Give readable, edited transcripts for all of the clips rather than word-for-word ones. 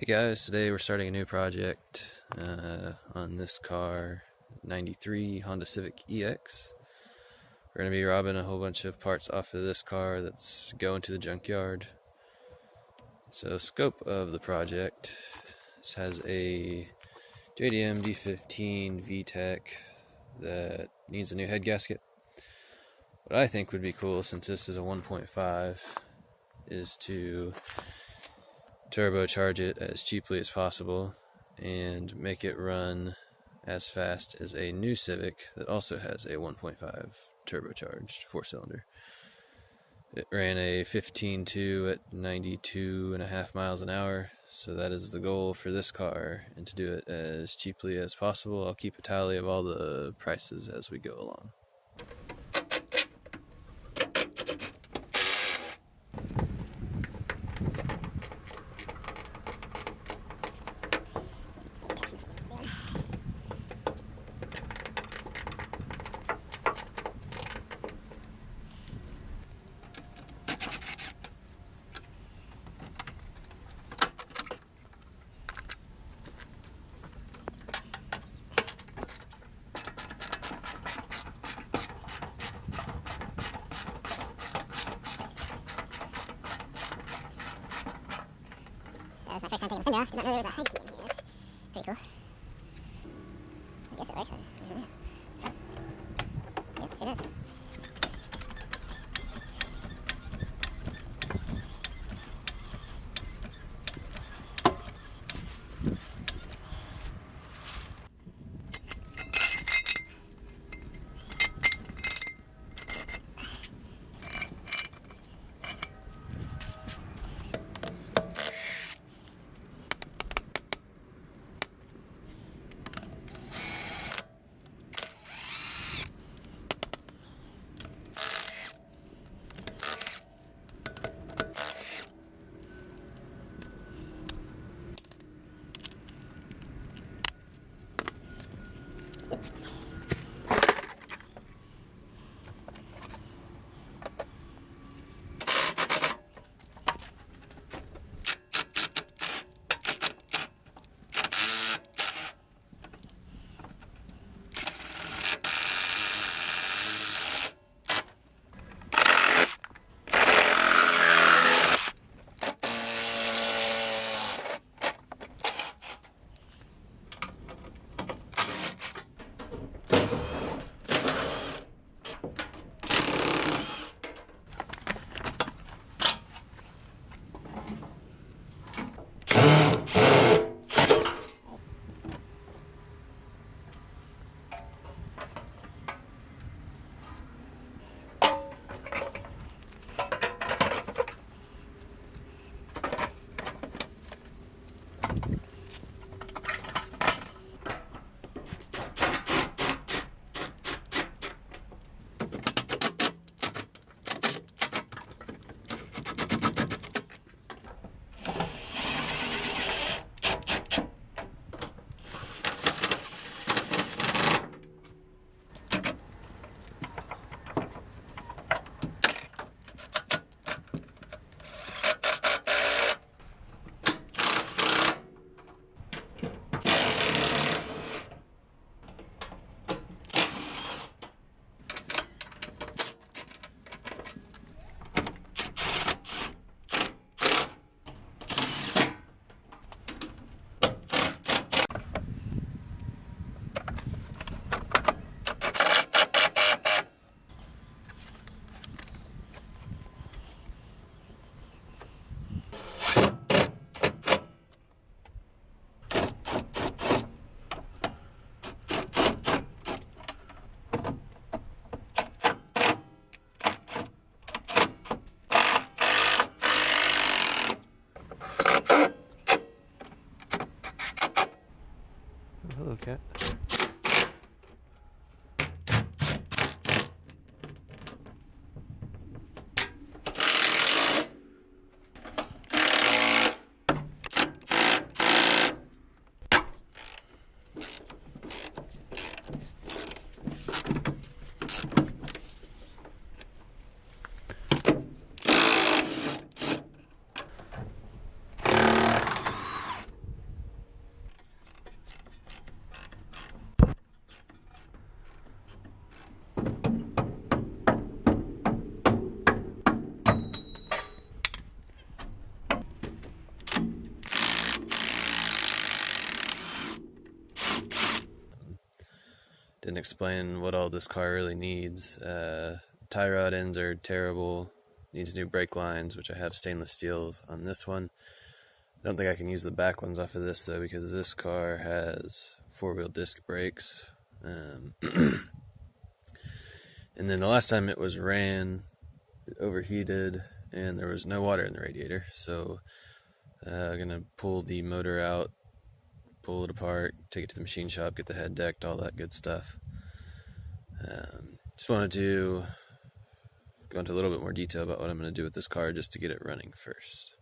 Okay guys, today we're starting a new project on this car, 93 Honda Civic EX. We're going to be robbing a whole bunch of parts off of this car that's going to the junkyard. So scope of the project, this has a JDM D15b Civic that needs a new head gasket. What I think would be cool, since this is a 1.5, is to turbocharge it as cheaply as possible and make it run as fast as a new Civic that also has a 1.5 turbocharged 4-cylinder. It ran a 15.2 at 92.5 miles an hour, so that is the goal for this car, and to do it as cheaply as possible. I'll keep a tally of all the prices as we go along. That was my first time taking the fender off. Did not know there was a hide key in here. That's pretty cool. I guess it works. Yep, sure does. Hello, cat. didn't explain what all this car really needs. Tie rod ends are terrible. Needs new brake lines, which I have stainless steel on this one. I don't think I can use the back ones off of this though, because this car has 4-wheel disc brakes. And then the last time it was ran, it overheated and there was no water in the radiator. So I'm gonna pull the motor out, pull it apart, take it to the machine shop, get the head decked, all that good stuff. Just wanted to go into a little bit more detail about what I'm going to do with this car just to get it running first.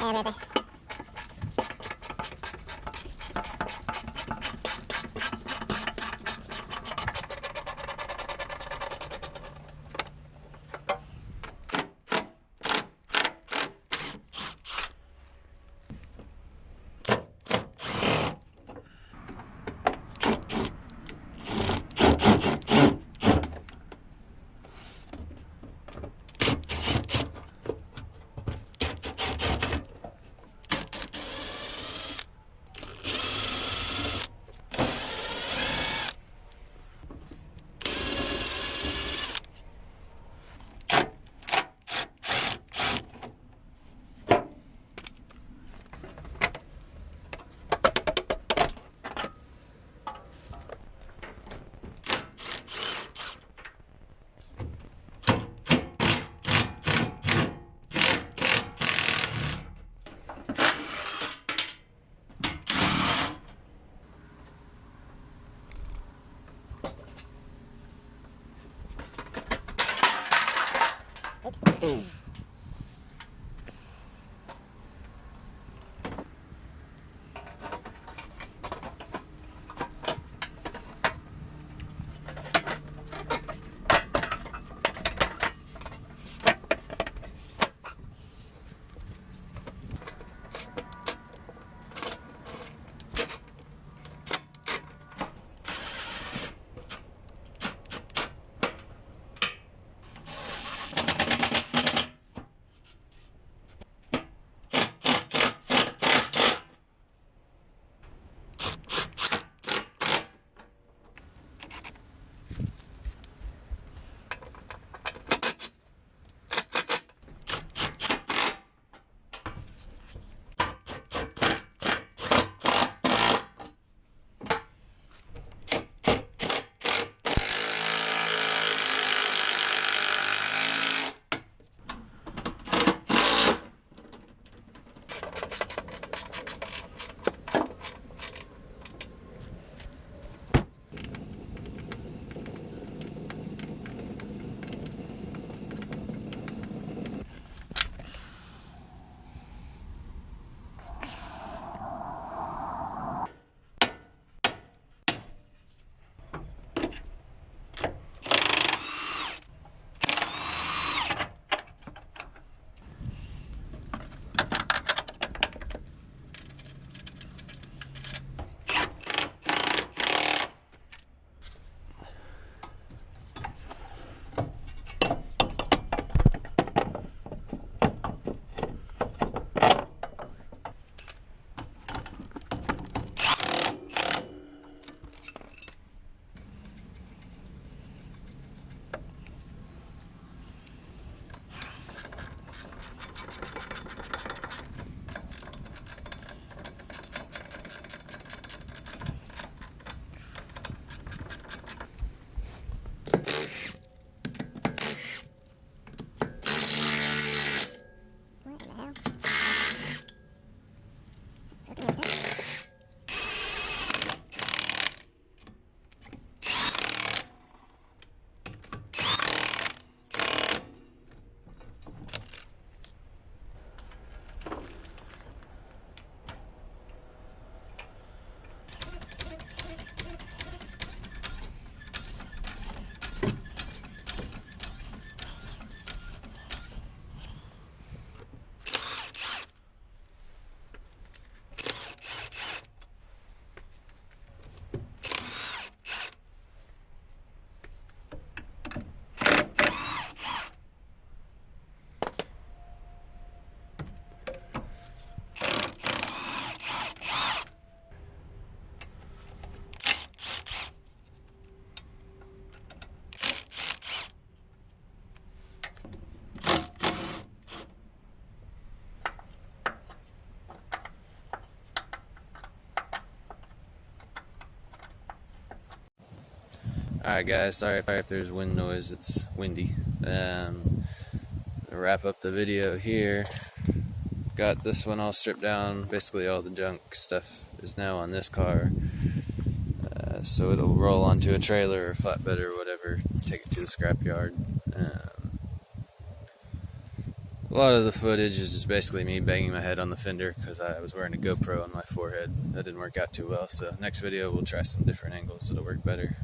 Right there. Alright guys, sorry if there's wind noise, it's windy. To wrap up the video here, got this one all stripped down. Basically all the junk stuff is now on this car. So it'll roll onto a trailer or flatbed or whatever, take it to the scrapyard. A lot of the footage is just basically me banging my head on the fender because I was wearing a GoPro on my forehead. That didn't work out too well, so next video we'll try some different angles that'll work better.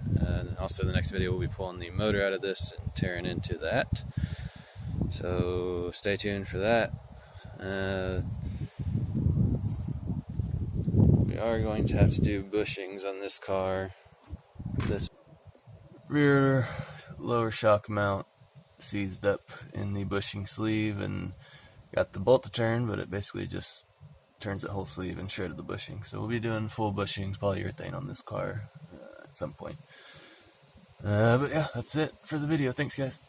Also the next video we'll be pulling the motor out of this and tearing into that. So stay tuned for that. We are going to have to do bushings on this car. This rear lower shock mount seized up in the bushing sleeve and got the bolt to turn, but it basically just turns the whole sleeve and shredded the bushing. So we'll be doing full bushings, polyurethane on this car at some point. But yeah, that's it for the video. Thanks guys.